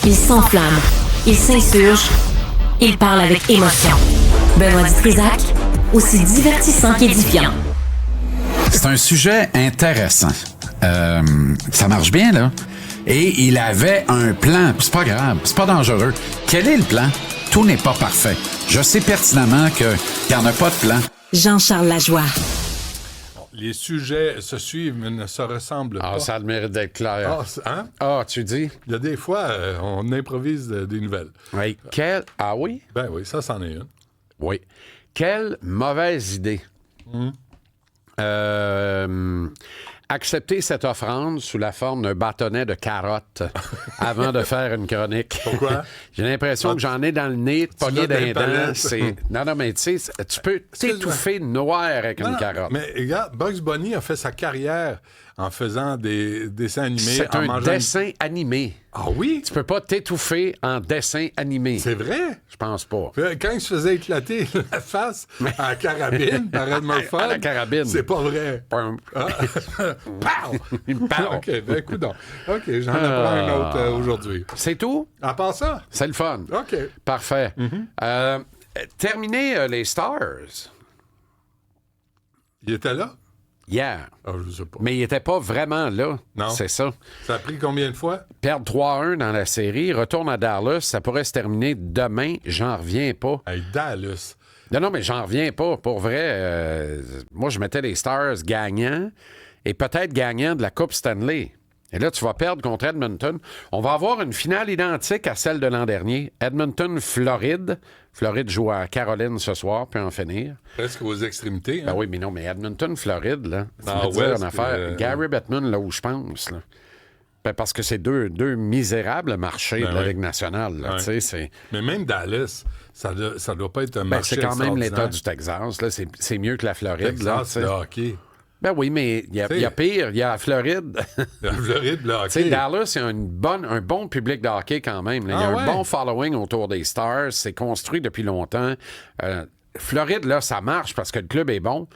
Il s'enflamme, il s'insurge, il parle avec émotion. Benoît Dutrisac, aussi divertissant qu'édifiant. C'est un sujet intéressant. Ça marche bien, là. Et il avait un plan. C'est pas grave, c'est pas dangereux. Quel est le plan? Tout n'est pas parfait. Je sais pertinemment qu'il n'y en a pas de plan. Jean-Charles Lajoie. Les sujets se suivent, mais ne se ressemblent pas. Ah, ça a le mérite d'être clair. Hein? Ah, tu dis? Il y a des fois, on improvise des nouvelles. Oui. Ah oui? Ben oui, ça, c'en est une. Oui. Quelle mauvaise idée. Accepter cette offrande sous la forme d'un bâtonnet de carottes avant de faire une chronique. Pourquoi? J'ai l'impression que j'en ai dans le nez, pogné l'as dans les dans les dents. palettes. Non, mais tu sais, tu peux t'étouffer noir avec une carotte. Mais regarde, Bugs Bunny a fait sa carrière en faisant des dessins animés. C'est en un mangeant... dessin animé. Ah oui? Tu peux pas t'étouffer en dessin animé. C'est vrai? Je pense pas. Quand il se faisait éclater la face à la carabine par Edmund Ford, À la carabine. c'est pas vrai. Pum. Ah. Pow! Pow! OK, ben écoute donc. OK, j'en apprends un autre aujourd'hui. C'est tout? À part ça? C'est le fun. OK. Parfait. Terminer les Stars. Il était là? Hier. Ah, je sais pas. Mais il n'était pas vraiment là. Non. C'est ça. Ça a pris combien de fois? Perdre 3-1 dans la série, retourne à Dallas, ça pourrait se terminer demain. J'en reviens pas. Hey, Dallas. Non, mais j'en reviens pas. Pour vrai, moi, je mettais les Stars gagnants et peut-être gagnants de la Coupe Stanley. Et là, tu vas perdre contre Edmonton. On va avoir une finale identique à celle de l'an dernier. Edmonton-Floride. Floride joue à Caroline ce soir, puis en finir. Presque aux extrémités. Hein? Ben oui, mais non, mais Edmonton-Floride, là. Ah, Ça veut dire ouais, une affaire. Gary Bettman, là où je pense, là. Ben, parce que c'est deux misérables marchés de la Ligue nationale, là. Ouais. Tu sais, c'est... Mais même Dallas, ça doit pas être un Ben, marché c'est quand même l'État extraordinaire. du Texas, là. C'est mieux que la Floride, là. Texas, tu sais. le hockey. Ben oui, mais il y a pire. Il y a la Floride. La Floride, le hockey. Tu sais, Dallas, il y a un bon public de hockey quand même. Là. Il y a un bon following autour des Stars. C'est construit depuis longtemps. Floride, là, ça marche parce que le club est bon.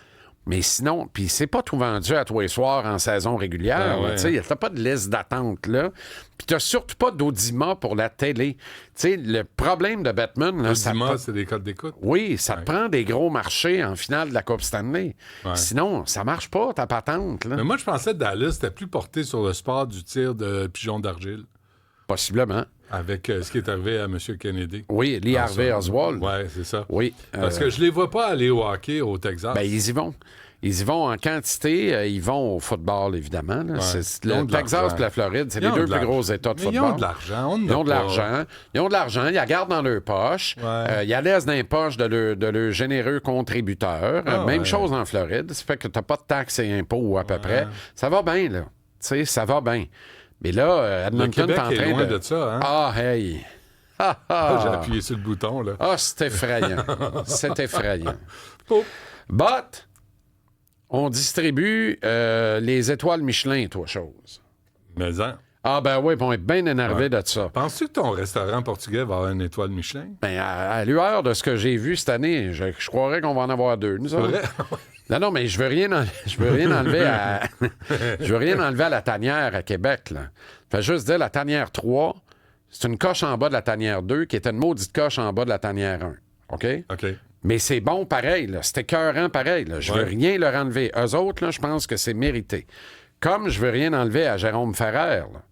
Mais sinon, puis c'est pas tout vendu à tous les soirs en saison régulière. Ah ouais. Tu sais, t'as pas de liste d'attente, là. Puis t'as surtout pas d'audimat pour la télé. Tu sais, le problème de Bettman... là, L'audimat, c'est des codes d'écoute. Oui, ça te prend des gros marchés en finale de la Coupe Stanley. Ouais. Sinon, ça marche pas, ta patente, là. Mais moi, je pensais que Dallas était plus porté sur le sport du tir de pigeon d'argile, Possiblement. avec ce qui est arrivé à M. Kennedy. Oui, Lee Harvey Oswald. Oui, c'est ça. Oui. Parce que je les vois pas aller au hockey au Texas. Ben, ils y vont. Ils y vont en quantité. Ils vont au football, évidemment. Là. Ouais. Le Ils ont de Texas l'argent. et la Floride, c'est Ils les ont deux de plus l'argent. gros États de Mais football. ils ont de l'argent. Ils ont de l'argent. Ils ont de l'argent. Ils la gardent dans leur poche. Ouais. Ils la laissent dans les poches de leurs généreux contributeurs. Même chose en Floride. Ça fait que tu n'as pas de taxes et impôts à peu près. Ça va bien, là. Tu sais, ça va bien. Mais là, Le Edmonton Québec est en est train loin de ça, hein? Ah, hey! J'ai appuyé sur le bouton, là. Ah, c'est effrayant. C'est effrayant. Oh. But, on distribue les étoiles Michelin, toi, chose. Mais hein. Ah, ben oui, puis on est bien énervé de ça. Penses-tu que ton restaurant portugais va avoir une étoile Michelin? Ben, à lueur de ce que j'ai vu cette année, je croirais qu'on va en avoir deux, nous autres. Vrai? Non, mais je veux rien enlever à... je veux rien enlever à la tanière à Québec, là. Fait juste dire, la tanière 3, c'est une coche en bas de la tanière 2 qui était une maudite coche en bas de la tanière 1. OK? OK. Mais c'est bon pareil, là. C'est écœurant pareil, là. Je veux rien leur enlever. Eux autres, là, je pense que c'est mérité. Comme je veux rien enlever à Jérôme Ferrer, là.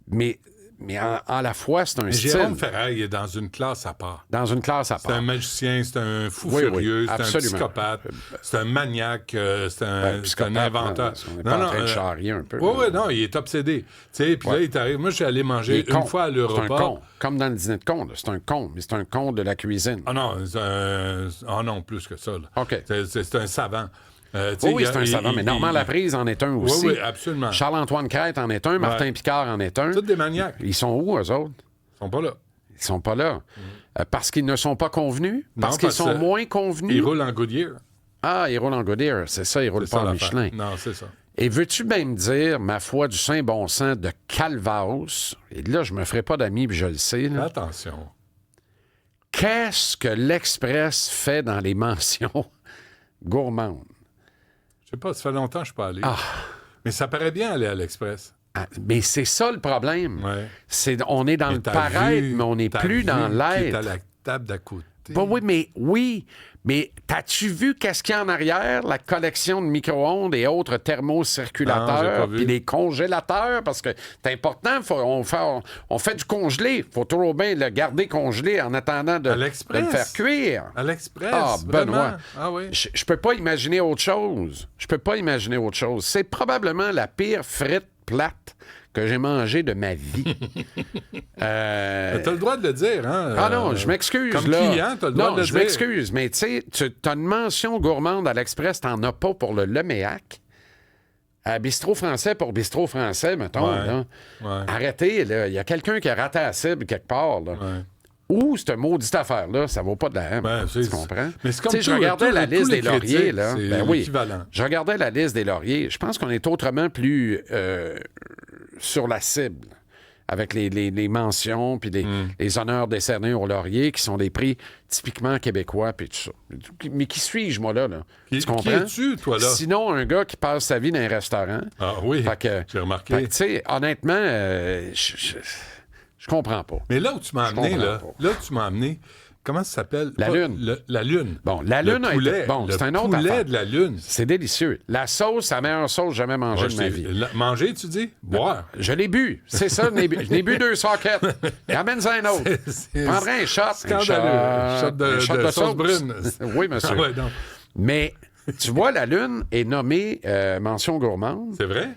Mais en la fois, c'est un style. Jérôme Ferrer, il est dans une classe à part. Dans une classe à C'est part. un magicien, c'est un fou Oui, furieux, c'est un absolument. psychopathe, c'est un maniaque, c'est un Psychopathe, inventeur. On est pas en train de charrier un peu. Oui, non, il est obsédé. Tu sais, puis là, il t'arrive. Moi, je suis allé Il manger est une con. fois à C'est un l'Europa. con. Comme dans le dîner de con, là. C'est un con, mais c'est un con de la cuisine. Ah non, non, plus que ça. Là. OK. C'est un savant. Oui, c'est un savant, mais Normand Laprise en est un aussi. Oui, absolument. Charles-Antoine Crête en est un, Martin Picard en est un. Tous des maniaques. Ils sont où, eux autres? Ils sont pas là. Ils sont pas là. Parce qu'ils ne sont pas convenus? Parce Non, qu'ils parce sont que moins convenus? Ils roulent en Goodyear. Ah, ils roulent en Goodyear, c'est ça, ils roulent C'est pas ça en l'affaire. Michelin. Non, c'est ça. Et veux-tu bien me dire, ma foi du saint bon sens de Calvaos, et là, je me ferai pas d'amis, puis je le sais, là. Attention. Qu'est-ce que l'Express fait dans les mentions gourmandes? Je sais pas, ça fait longtemps que je suis pas allé. Ah. Mais ça paraît bien aller à l'Express. Mais c'est ça le problème. Ouais. On est dans Mais le t'as paraître, vu- mais on n'est t'as plus vu dans qui est à l'être. la table d'à côté. Bon, oui, mais t'as-tu vu qu'est-ce qu'il y a en arrière? La collection de micro-ondes et autres Non, j'ai thermocirculateurs, pas vu. puis les congélateurs, parce que c'est important, on fait du congelé. Il faut toujours bien le garder congelé en attendant de À le l'Express. faire cuire. À l'Express, Ah, vraiment? Benoît. Ah oui. Je peux pas imaginer autre chose. C'est probablement la pire frite plate que j'ai mangée de ma vie. T'as le droit de le dire, hein? Ah non, je m'excuse. Comme là. client, t'as le droit non, de le je dire. m'excuse, mais tu sais, tu as une mention gourmande à l'Express, t'en as pas pour le Leméac. À Bistrot français pour Bistrot français, mettons. Ouais, Là. ouais. Arrêtez, là. Il y a quelqu'un qui a raté la cible quelque part. Là. Ouais. Ou cette maudite affaire-là, ça vaut pas de la haine. Ben, tu comprends? mais c'est comme Tu sais, je tout- regardais tout- la tous liste les des lauriers, critiques, là. c'est Ben oui. l'équivalent. Je regardais la liste des lauriers. Je pense qu'on est autrement plus sur la cible. Avec les mentions puis les honneurs décernés aux lauriers, qui sont des prix typiquement québécois, puis tout ça. Mais qui suis-je, moi, là? Qui Tu comprends? es-tu, toi, là? Sinon, un gars qui passe sa vie dans un restaurant. Ah oui, Fait que- j'ai remarqué. Fait que, tu sais, honnêtement, je comprends pas. Mais là où tu m'as amené, comprends là, pas. là où tu m'as amené, comment ça s'appelle? La Pas- Lune. La Lune. Bon, la Le Lune a poulet, été... Bon, le c'est un autre poulet affaire. de la Lune. C'est délicieux. La sauce, c'est la meilleure sauce jamais mangée de ma vie. Manger, tu dis? Boire. Je l'ai bu. C'est ça, je n'ai bu 2 sockets. Amène-en un autre. C'est Prendrai un shot. scandaleux. Un shot de sauce brune. Oui, monsieur. Ah ouais, non. Mais, tu vois, la Lune est nommée mention gourmande, C'est vrai?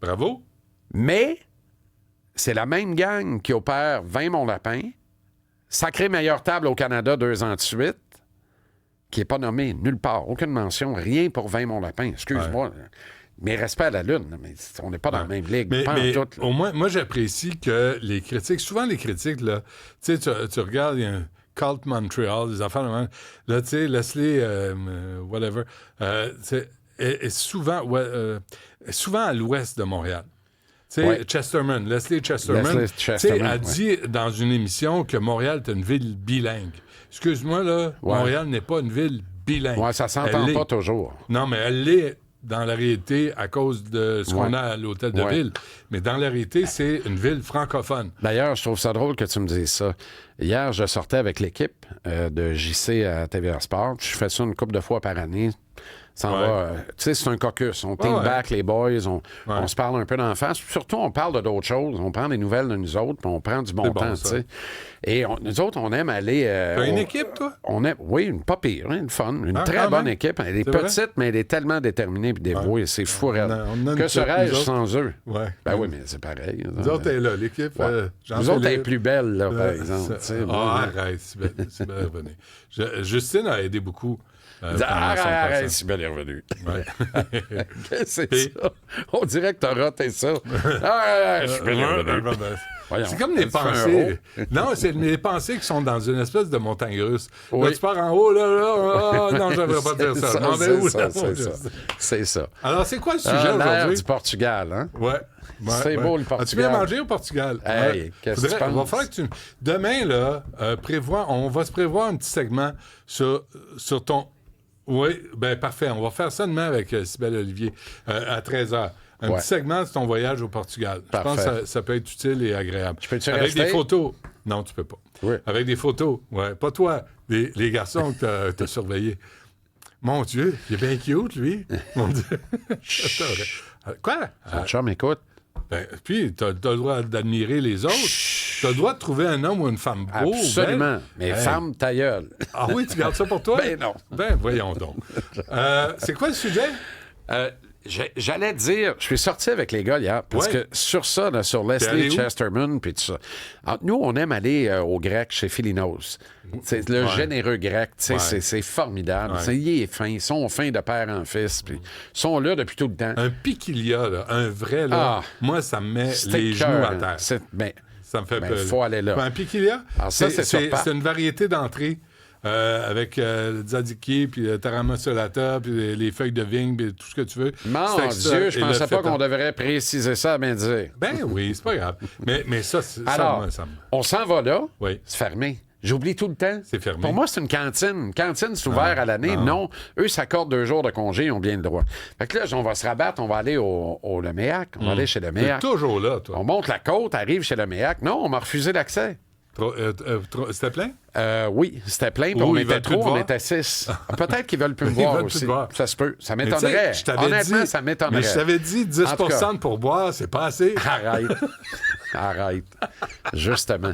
Bravo. mais c'est la même gang qui opère 20 Mon Lapin, sacré meilleure table au Canada 2 ans de suite, qui n'est pas nommé nulle part. Aucune mention, rien pour 20 Mon Lapin. Excuse-moi. Mais respect à la Lune, mais on n'est pas dans la même ligue. Mais, Pas en mais tout, là. au moins, moi, j'apprécie que les critiques, souvent les critiques, là, tu sais, tu regardes, il y a un Cult Montreal, des affaires de même. Là, tu sais, Leslie, whatever, est souvent à l'ouest de Montréal. Tu sais, Ouais. Chesterman, Leslie Chesterman, Leslie tu sais, Chesterman, a ouais. dit dans une émission que Montréal est une ville bilingue. Excuse-moi, là, Ouais. Montréal n'est pas une ville bilingue. Ouais, ça s'entend Elle pas l'est. toujours. Non, mais elle l'est dans la réalité à cause de ce qu'on Ouais. a à l'hôtel de Ouais. ville. Mais dans la réalité, c'est une ville francophone. D'ailleurs, je trouve ça drôle que tu me dises ça. Hier, je sortais avec l'équipe de JC à TVA Sport. Je fais ça une couple de fois par année. Ça en Ouais. va. Tu sais, c'est un caucus. On team ouais. back les boys. On se parle un peu d'en face. Puis surtout, on parle de d'autres choses. On prend des nouvelles de nous autres, puis on prend du bon C'est bon, temps, ça. tu sais. Et nous autres, on aime aller. T'as une équipe, toi? Oui, une pas pire, hein, une fun. Une Ah, très quand bonne même. équipe. Elle est C'est vrai? petite, mais elle est tellement déterminée et dévouée. C'est fou, raide. on a une Que petite, serais-je nous autres. sans eux? Ouais. Ben oui, mais c'est pareil. Nous autres, elle est là, l'équipe. Ouais. Nous autres, elle est plus belle, là, par exemple. tu sais, moi, arrête, c'est bien revenu. Justine a aidé beaucoup. pendant son Arrête, passage. c'est bien revenu. Ouais. Qu'est-ce que c'est Puis- ça? On dirait que t'as raté ça. Je suis bien revenu. Voyons, C'est comme les tu fais un pensées. haut. Non, c'est les pensées qui sont dans une espèce de montagne russe. Là, Oui. tu pars en haut, là, non, je devrais pas dire ça. Je m'en vais où, là, mon Dieu? C'est ça. Alors, c'est quoi le sujet L'air aujourd'hui? du Portugal, hein? Ouais. C'est beau, le As-tu Portugal. bien mangé au Portugal? Hey, Ouais. qu'est-ce que tu On va penses? faire que tu... Demain, là, on va se prévoir un petit segment sur ton... Oui, ben parfait. On va faire ça demain avec Cybèle Olivier à 13h. Un Ouais. petit segment sur ton voyage au Portugal. Je pense Parfait. que ça peut être utile et agréable. peux-tu Avec rester? des photos. Non, tu peux pas. Oui. Avec des photos. Ouais. Pas toi. Les garçons que t'as surveillés. Mon Dieu, il est bien cute, lui. Mon Dieu. Quoi? Mon chum, écoute. Ben, puis, t'as le droit d'admirer les autres. T'as le droit de trouver un homme ou une femme beau. Absolument. belle. Mais Hey. femme ta gueule. Ah oui, tu gardes ça pour toi? Ben non. Ben, voyons donc. C'est quoi le sujet? J'allais dire, je suis sorti avec les gars hier, parce Ouais. que sur ça, là, sur allé Leslie où? Chesterman, puis tout ça. Alors, nous, on aime aller au grec chez Philinos. C'est le Ouais. généreux grec, tu sais, Ouais. c'est formidable. Ouais. Tu sais, il est fin, ils sont fins de père en fils, puis ils sont là depuis tout le temps. Un piquilia, là, un vrai, là. Ah. Moi, ça me met C'était les genoux à écœurant. terre. Ça me fait ben, peur. faut aller là. Un piquilia, Alors ça, c'est sur Pâques. c'est une variété d'entrée avec le tzatziki, puis le tarama solata, puis les feuilles de vigne, puis tout ce que tu veux. Mon C'est extra- Dieu, je et le pensais pas feta. qu'on devrait préciser ça à bien dire. Ben oui, c'est pas grave. Mais ça, ça, Alors, moi, ça me... on s'en va là, Oui. c'est fermé. J'oublie tout le temps. C'est fermé. Pour moi, c'est une cantine. Une cantine, c'est ouvert à l'année. Non. Eux s'accordent 2 jours de congé, ils ont bien le droit. Fait que là, on va se rabattre, on va aller au Leméac. On va aller chez T'es Leméac. toujours là, toi. On monte la côte, arrive chez Leméac. Non, on m'a refusé l'accès. C'était plein? Oui, c'était plein. Puis Ou on ils était veulent plus 3, te on voir? était 6. Peut-être qu'ils veulent plus me Ils voir veulent plus aussi. te voir. Ça se peut. Ça Mais tu m'étonnerait. sais, je t'avais Honnêtement, dit- ça m'étonnerait. Mais je t'avais dit 10 En tout cas. de pourboire, c'est pas assez. Arrête. Arrête. Justement.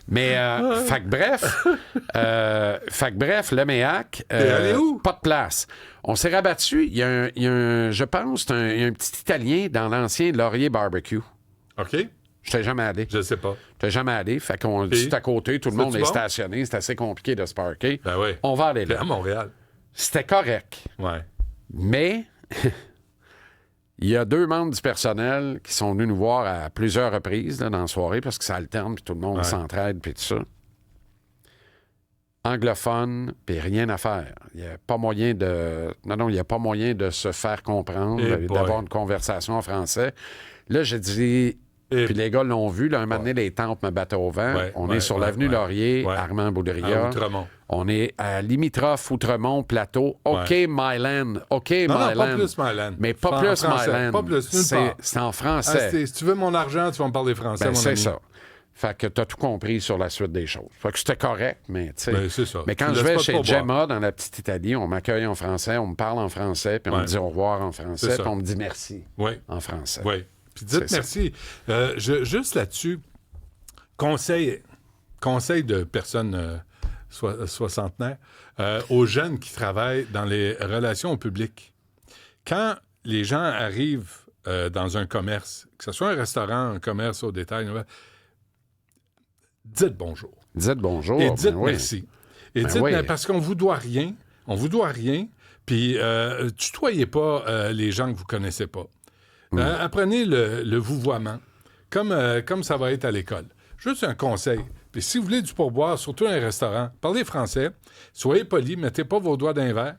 Mais, fait que bref, le MEAC, T'es allé où? pas de place. On s'est rabattu. Il y a un je pense, il y a un petit Italien dans l'ancien Laurier Barbecue. OK? Je t'ai jamais allé. Je sais pas. Je t'ai jamais allé. Fait qu'on Et? est à côté, tout le monde C'était-tu est bon? stationné. C'est assez compliqué de se parker. Ben oui. On va aller T'es là. à Montréal. C'était correct. Ouais. Mais il y a 2 membres du personnel qui sont venus nous voir à plusieurs reprises là, dans la soirée parce que ça alterne, puis tout le monde s'entraide, puis tout ça. Anglophone, puis rien à faire. Il n'y a pas moyen de... Non, il n'y a pas moyen de se faire comprendre, Eh boy. d'avoir une conversation en français. Là, j'ai dit... Eh Puis les gars l'ont vu. Là, un moment donné, les tempes me battaient au vent. Ouais, On ouais, est sur ouais, l'avenue ouais. Laurier, Ouais. Armand À Boudria. Outremont. On est à limitrophe, Outremont, Plateau. OK, Ouais. Myland. OK, Non, Myland. pas plus Myland. Mais pas En plus français. Myland. Pas plus, nulle part. C'est en Ah, français. si tu veux mon argent, tu vas me parler français, Ben, mon c'est ami. ça. Fait que t'as tout compris sur la suite des choses. Fait que c'était correct, mais tu sais. Ben, c'est ça. Mais quand Tu je laisses vais pas chez de pourboire. Gemma, dans la petite Italie, on m'accueille en français, on me parle en français, puis on Ouais. me dit au revoir en français, C'est ça. puis on me dit merci Oui. en français. Oui. Puis dites C'est merci. Juste là-dessus, conseil de personnes soixantenaires aux jeunes qui travaillent dans les relations publiques. Quand les gens arrivent dans un commerce, que ce soit un restaurant, un commerce au détail, dites bonjour. Dites bonjour. Et dites ben oui. merci. Et Ben dites, oui. mais parce qu'on vous doit rien. On vous doit rien. Puis, tutoyez pas les gens que vous connaissez pas. Apprenez le vouvoiement, comme ça va être à l'école. Juste un conseil. Puis, si vous voulez du pourboire, surtout dans un restaurant, parlez français, soyez poli, mettez pas vos doigts dans un verre.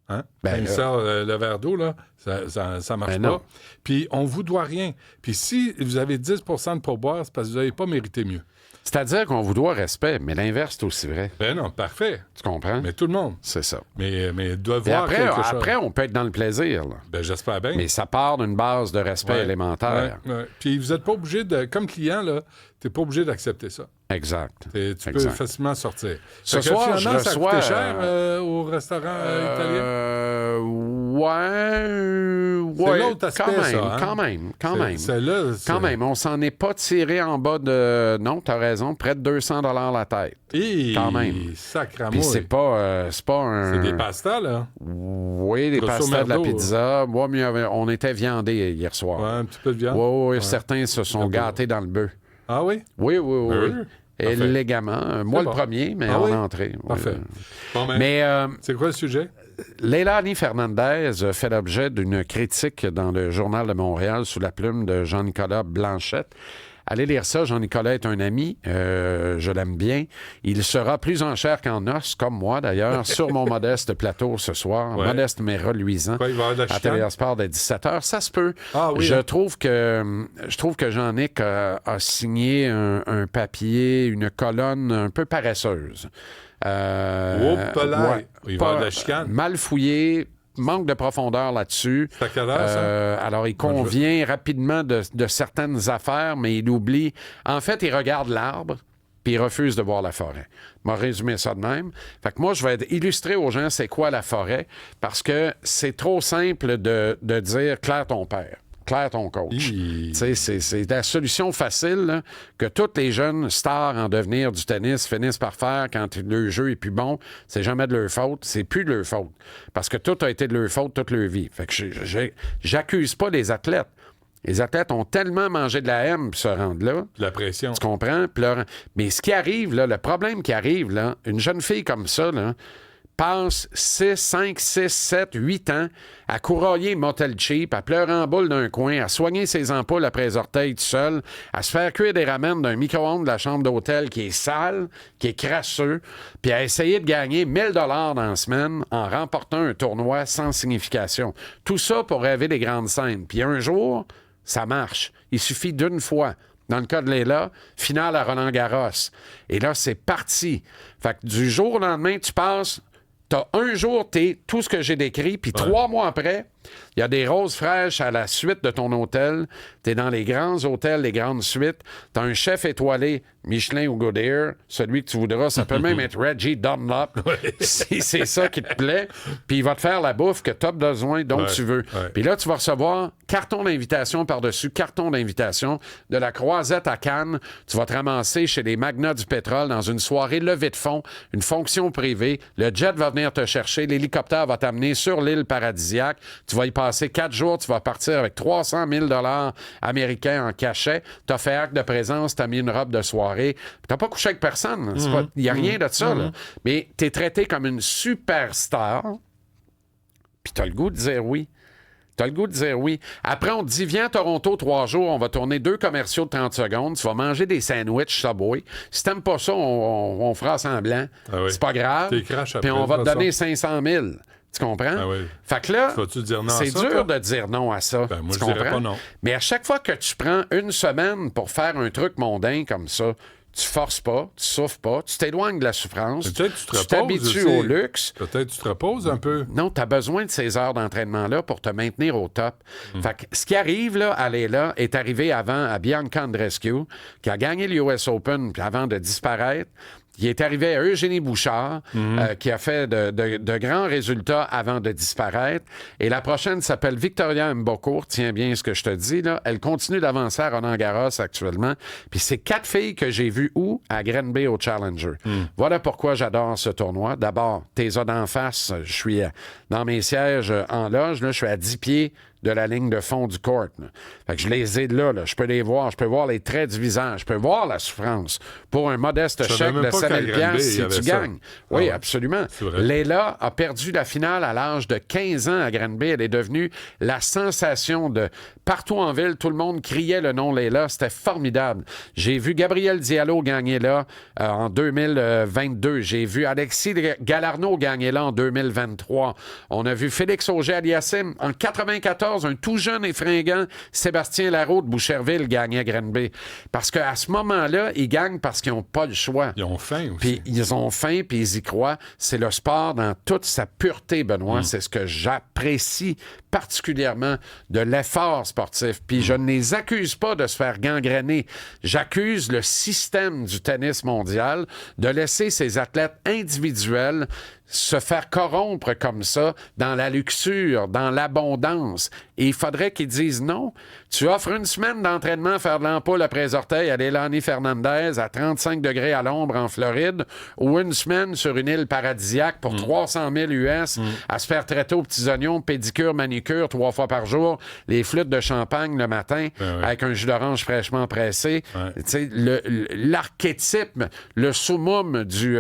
Hein? Ben Quand il là. sort le verre d'eau, là, ça marche Ben pas. non. Puis, on vous doit rien. Puis, si vous avez 10 de pourboire, c'est parce que vous n'avez pas mérité mieux. C'est-à-dire qu'on vous doit respect, mais l'inverse, c'est aussi vrai. Ben non, parfait. Tu comprends? Mais tout le monde. C'est ça. Mais ils doivent Puis voir après, quelque chose. après, on peut être dans le plaisir, là. Ben, j'espère bien. Mais ça part d'une base de respect Ouais. élémentaire. Ouais, ouais. Puis vous n'êtes pas obligé de... Comme client, là, tu n'es pas obligé d'accepter ça. Exact. Tu peux Exact. facilement sortir. Ce Fait que soir, finalement, je ça a reçois, coûté cher au restaurant italien? Ouais, l'autre aspect, quand même, ça, hein? quand même. Celle-là, Quand même, on s'en est pas tiré en bas de... Non, t'as raison, près de 200 $ la tête. Quand même. Sacramouille. Puis c'est pas un... C'est des pastas, là. Oui, des Grosso pastas de la merdo. pizza. Moi, mais on était viandés hier soir. Ouais, un petit peu de viande. Oui, certains se sont gâtés dans le bœuf. Ah oui? Oui, oui, oui. Parfait. Élégamment. Moi, bon. le premier, mais Ah en oui? entrée. Oui. Parfait. Bon, ben, Mais c'est quoi le sujet? Leilani Fernandez fait l'objet d'une critique dans le Journal de Montréal sous la plume de Jean-Nicolas Blanchette. Allez lire ça, Jean-Nicolas est un ami, je l'aime bien. Il sera plus en chair qu'en os, comme moi d'ailleurs, sur mon modeste plateau ce soir. Ouais. Modeste mais reluisant. Quoi, il va y avoir de la À chicane? TVA Sport de 17h. Ça se peut. Ah oui, je hein? trouve que Jean-Nic a signé un papier, une colonne un peu paresseuse. Oups-là. Il va y avoir de la chicane. Mal fouillé, manque de profondeur là-dessus. C'est à quelle heure, ça? Alors, il convient rapidement de certaines affaires, mais il oublie. En fait, il regarde l'arbre, puis il refuse de voir la forêt. Je vais résumer ça de même. Fait que moi, je vais illustrer aux gens c'est quoi la forêt, parce que c'est trop simple de dire « Claire ton père ». Claire ton coach. Hi. Tu sais, c'est la solution facile là, que tous les jeunes stars en devenir du tennis finissent par faire quand le jeu est plus bon. C'est jamais de leur faute. C'est plus de leur faute. Parce que tout a été de leur faute toute leur vie. Fait que j'accuse pas les athlètes. Les athlètes ont tellement mangé de la haine pour se rendre là. La pression. Tu comprends? Mais ce qui arrive, là, le problème qui arrive, là, une jeune fille comme ça, là, passe 5, 6, 7, 8 ans à courailler motel cheap, à pleurer en boule d'un coin, à soigner ses ampoules après les orteils tout seul, à se faire cuire des ramen d'un micro-ondes de la chambre d'hôtel qui est sale, qui est crasseux, puis à essayer de gagner 1000 $ dans la semaine en remportant un tournoi sans signification. Tout ça pour rêver des grandes scènes. Puis un jour, ça marche. Il suffit d'une fois. Dans le cas de Leila, finale à Roland-Garros. Et là, c'est parti. Fait que du jour au lendemain, tu passes, t'as un jour, t'es tout ce que j'ai décrit, puis 3 mois après, il y a des roses fraîches à la suite de ton hôtel. T'es dans les grands hôtels, les grandes suites. T'as un chef étoilé, Michelin ou Goodyear, celui que tu voudras. Ça peut même être Reggie Dunlop, si c'est ça qui te plaît. Puis il va te faire la bouffe que tu as besoin, dont tu veux. Puis là, tu vas recevoir carton d'invitation par-dessus carton d'invitation de la Croisette à Cannes. Tu vas te ramasser chez les magnats du pétrole dans une soirée levée de fonds, une fonction privée. Le jet va venir te chercher. L'hélicoptère va t'amener sur l'île paradisiaque. Tu vas y passer 4 jours. Tu vas partir avec 300 000 $ américains en cachet. Tu as fait acte de présence. Tu as mis une robe de soirée. Tu n'as pas couché avec personne. Il n'y a rien de ça. Là. Mais tu es traité comme une superstar. Puis tu as le goût de dire oui. T'as le goût de dire oui. Après, on te dit, viens à Toronto 3 jours, on va tourner 2 commerciaux de 30 secondes, tu vas manger des sandwichs Subway. Si t'aimes pas ça, on fera semblant. C'est pas grave. Puis on va te donner 500 000. Tu comprends? Fait que là, c'est dur de dire non à ça. Moi, tu je dirais pas non. Mais à chaque fois que tu prends une semaine pour faire un truc mondain comme ça, tu forces pas, tu souffres pas, tu t'éloignes de la souffrance, tu t'habitues au luxe. Peut-être tu te reposes un peu. Non, tu as besoin de ces heures d'entraînement-là pour te maintenir au top. Fait que ce qui arrive là, à Leila est arrivé avant à Bianca Andreescu, qui a gagné l'US Open avant de disparaître. Il est arrivé à Eugénie Bouchard, qui a fait de grands résultats avant de disparaître. Et la prochaine s'appelle Victoria Mbokour. Tiens bien ce que je te dis, là. Elle continue d'avancer à Roland-Garros actuellement. Puis c'est 4 filles que j'ai vues où? À Granby au Challenger. Voilà pourquoi j'adore ce tournoi. D'abord, tes os d'en face. Je suis dans mes sièges en loge. Là, je suis à 10 pieds de la ligne de fond du court. Là. Fait que je les ai là, je peux les voir, je peux voir les traits du visage, je peux voir la souffrance pour un modeste chèque de 7 000 si tu gagnes. Oui, absolument. Leila a perdu la finale à l'âge de 15 ans à Granby. Elle est devenue la sensation de partout en ville. Tout le monde criait le nom Leila. C'était formidable. J'ai vu Gabriel Diallo gagner là en 2022. J'ai vu Alexis Galarneau gagner là en 2023. On a vu Félix Auger-Aliassime en 94. Un tout jeune et fringant Sébastien Larreau de Boucherville gagnait à Granby. Parce qu'à ce moment-là, ils gagnent parce qu'ils n'ont pas le choix. Ils ont faim aussi. Puis ils ont faim, puis ils y croient. C'est le sport dans toute sa pureté, Benoît. C'est ce que j'apprécie particulièrement de l'effort sportif. Puis je ne les accuse pas de se faire gangréner. J'accuse le système du tennis mondial de laisser ces athlètes individuels se faire corrompre comme ça dans la luxure, dans l'abondance. Et il faudrait qu'ils disent non. Tu offres une semaine d'entraînement à faire de l'ampoule après les orteils à Leilani Fernandez à 35 degrés à l'ombre en Floride ou une semaine sur une île paradisiaque pour 300 000 US à se faire traiter aux petits oignons, pédicure, manicure 3 fois par jour, les flûtes de champagne le matin avec un jus d'orange fraîchement pressé. Tu sais, l'archétype, le summum du...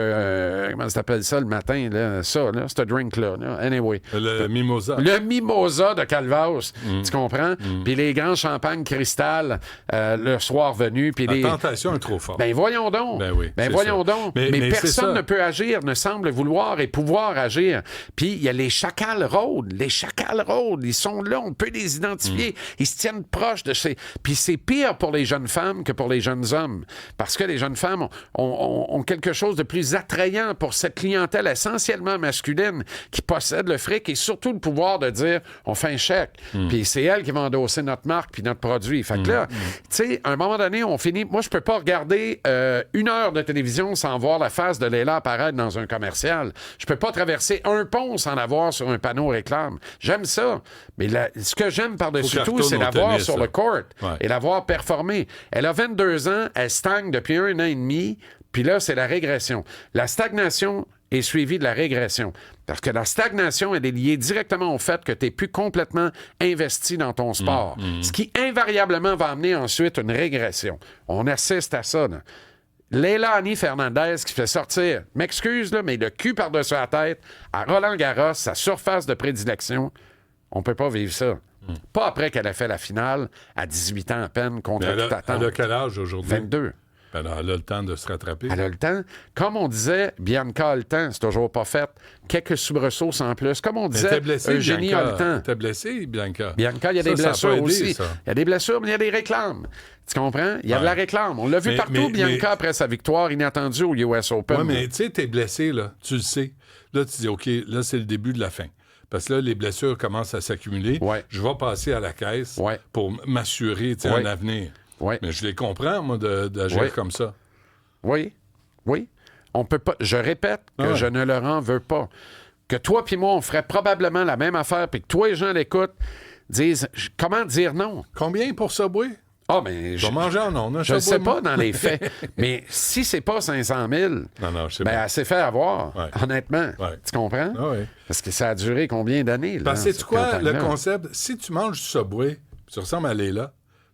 comment ça s'appelle ça le matin, là? Ça, là, ce drink-là. Là. Anyway. Le mimosa. Le mimosa de Calvados. Tu comprends? Puis les grands champagnes cristal le soir venu. Puis la tentation est trop forte. Ben voyons donc. Ben voyons donc. Mais personne ne peut agir, ne semble vouloir et pouvoir agir. Puis il y a les chacals rôdes. Les chacals rôdes, ils sont là, on peut les identifier. Ils se tiennent proches de ces... Puis c'est pire pour les jeunes femmes que pour les jeunes hommes. Parce que les jeunes femmes ont quelque chose de plus attrayant pour cette clientèle essentiellement masculine qui possède le fric et surtout le pouvoir de dire on fait un chèque. Puis c'est elle qui va endosser notre marque puis notre produit. Fait que là, tu sais, à un moment donné, on finit... Moi, je peux pas regarder 1 heure de télévision sans voir la face de Leila apparaître dans un commercial. Je peux pas traverser un pont sans la voir sur un panneau réclame. J'aime ça. Mais ce que j'aime par-dessus tout, c'est la voir sur le court et la voir performer. Elle a 22 ans, elle stagne depuis 1 an et demi, puis là, c'est la régression. La stagnation est suivie de la régression. Parce que la stagnation, elle est liée directement au fait que tu n'es plus complètement investi dans ton sport. Ce qui invariablement va amener ensuite une régression. On assiste à ça, là. Leilani Fernandez qui fait sortir, m'excuse, là, mais le cul par-dessus la tête, à Roland-Garros, sa surface de prédilection, on peut pas vivre ça. Pas après qu'elle a fait la finale à 18 ans à peine contre toute attente. Elle a quel âge aujourd'hui? 22. Ben non, elle a le temps de se rattraper. Elle a le temps. Comme on disait, Bianca a le temps, c'est toujours pas fait. Quelques soubresauts sans plus. Comme on Mais disait, t'es blessé, Eugénie a le Bianca. temps. T'es blessé, Bianca. Bianca, il y a Ça, des ça a blessures pas aidé, aussi. ça. Il y a des blessures, mais il y a des réclames. Tu comprends? Il y a de la Ouais. réclame. On l'a vu partout, Bianca, après sa victoire inattendue au US Open. Oui, mais tu sais, t'es blessé, là. Tu le sais. Là, tu dis, OK, là, c'est le début de la fin. Parce que là, les blessures commencent à s'accumuler. Ouais. Je vais passer à la caisse Ouais. pour m'assurer, tu sais, Ouais. un avenir. Ouais. Mais je les comprends, moi, d'agir Ouais. comme ça. Oui, oui. On peut pas. Je répète que Ouais. je ne leur en veux pas. Que toi puis moi, on ferait probablement la même affaire, puis que toi, les gens l'écoutent, disent comment dire non? Combien pour Subway? Ah, mais Je vais manger en ondes, un je ne Subway, sais pas moi. dans les faits. Mais si c'est pas 500 000, Non, je sais ben, pas. elle s'est fait avoir, Ouais. honnêtement. Ouais. Tu comprends? Ah ouais. Parce que ça a duré combien d'années? Parce là, que sais-tu quoi, cette le campagne-là? concept, si tu manges du Subway, puis tu ressembles à Léla,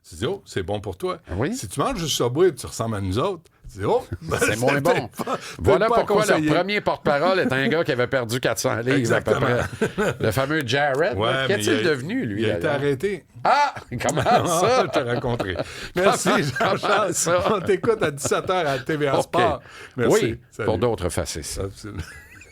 tu dis, oh, c'est bon pour toi. Oui. Si tu manges du Subway et tu ressembles à nous autres, tu dis, oh, ben, C'est moins bon. peut-être Voilà pas pourquoi leur conseillé. premier porte-parole est un gars qui avait perdu 400 livres à peu Exactement. près. Le fameux Jared. Ouais, mais Qu'est-il devenu, lui? Il a été d'ailleurs? arrêté. Ah! Comment ça? Je t'ai rencontré. Merci, Comment Jean-Charles. ça? On t'écoute à 17h à TVA OK. Sport. Merci. Oui, Salut. pour d'autres facettes. Absolument.